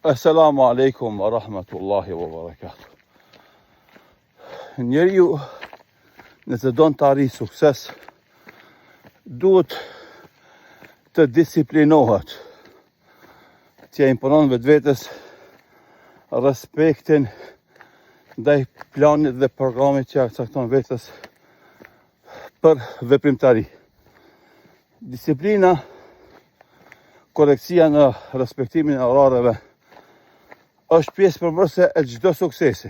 Assalamu alaikum wa rahmatullahi wa barakatuh. Njeriu nëse don të arrijë sukses, duhet të disiplinohet, që imponon vetvetes respektin ndaj planit dhe programit që cakton vetes për veprimtari. Disiplina, koreksia në respektimin e orareve është pjesë përmbërëse e çdo suksesi.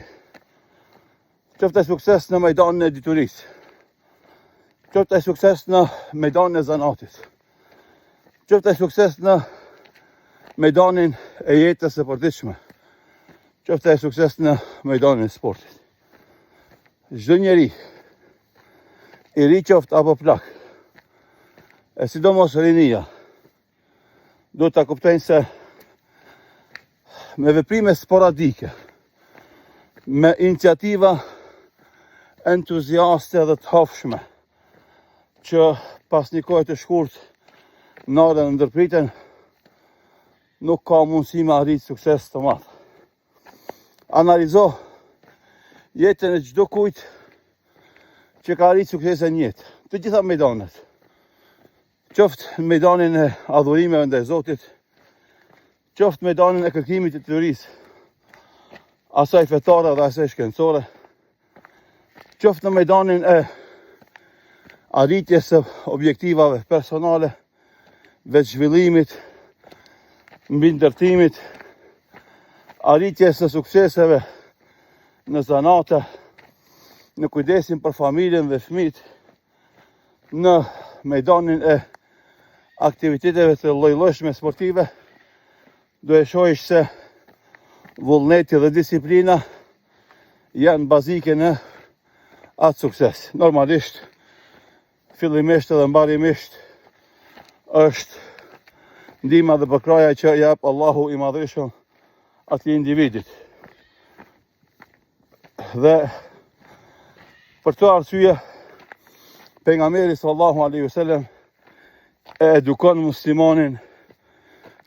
Qoftë sukses në majdanin e diturisë, qoftë sukses në majdanin e zanatit, qoftë sukses në majdanin e jetës së përditshme, qoftë sukses në majdanin e sportit. Çdo njeri, i ri qoftë apo plak, e sidomos rinia, duhet ta kuptojnë se me veprime sporadike, me iniciativa entuziaste dhe të hofshme, që pas një kohë të shkurt naren ndërpriten, nuk ka mundësi me arrit sukses të madh. Analizo jetën e çdo kujt që ka arrit sukses në jetë, të gjitha mejdanet. Qoftë në mejdanin e adhurimeve ndaj Zotit, qoftë mejdanin e kërkimit të teorisë, asaj fetare dhe asaj shkencore, qoftë në mejdanin e arritjes së objektivave personale, veç zhvillimit, mbi ndërtimit, arritjes së sukseseve në zanate, në kujdesin për familjen dhe fëmijët, në mejdanin e aktiviteteve të lloj-llojshme sportive, do e shohësh se vullneti dhe disiplina janë bazike në atë sukses. Normalisht, fillimisht edhe mbarimisht është ndihma dhe përkraja që jep Allahu i Madhëshëm atij individit. Dhe për këtë arsye, pejgamberi sallallahu alaihi wasallam e edukon muslimanin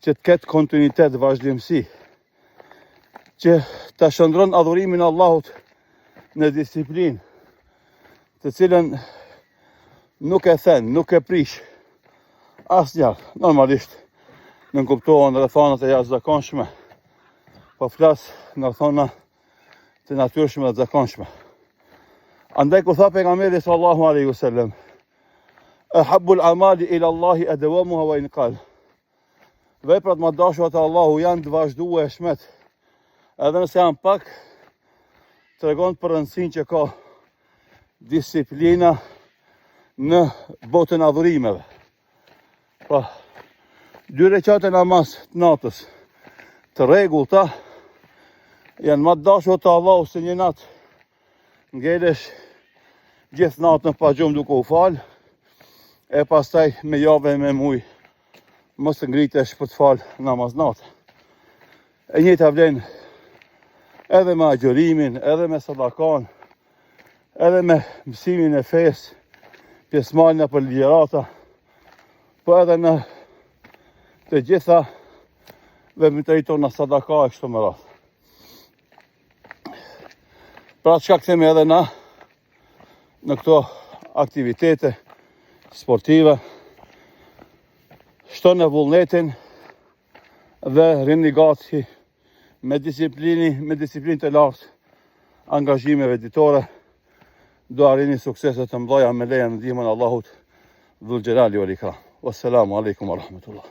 që të ketë kontinuitet, vazhdimsi, që ta shndron adhurimin e Allahut në disiplinë, të cilën nuk e then, nuk e prish asnjëherë. Normalisht nuk kuptohen rrethanat e jashtëzakonshme, po flas në rrethana të natyrshme dhe të zakonshme. Andaj ku tha pejgamberi sallallahu alaihi wasallam, ahabbul amali ila Allahi adwamuha wa in qal. Veprat më dashura te Allahu janë të vazhdueshmet, edhe nëse janë pak, tregon për rëndësinë që ka disiplina në botën e adhurimeve. Pra, 2 rekate namaz të natës të rregullta janë më të dashura te Allahu se një natë ngelesh gjithë natën pa gjumë duke u fal, e pastaj me javë e me muj mos të ngritesh për të falë namaz natë. E njëjta vlen edhe me agjërimin, edhe me sadakan, edhe me mësimin e fesë, pjesëmarrjen për ligjërata, po edhe në të gjitha veprimtarit tona sadaka e kështu me radhë. Pra çka kthemi edhe na në këto aktivitete sportive, shtoni vullnetin dhe rini gati me disiplinë të lartë, angazhimeve ditore, do arrini suksese të mëdha me lejen e ndihmën e Allahut Dhul Xhelali wal Ikram. Wassalamu alaikum wa rahmatullah.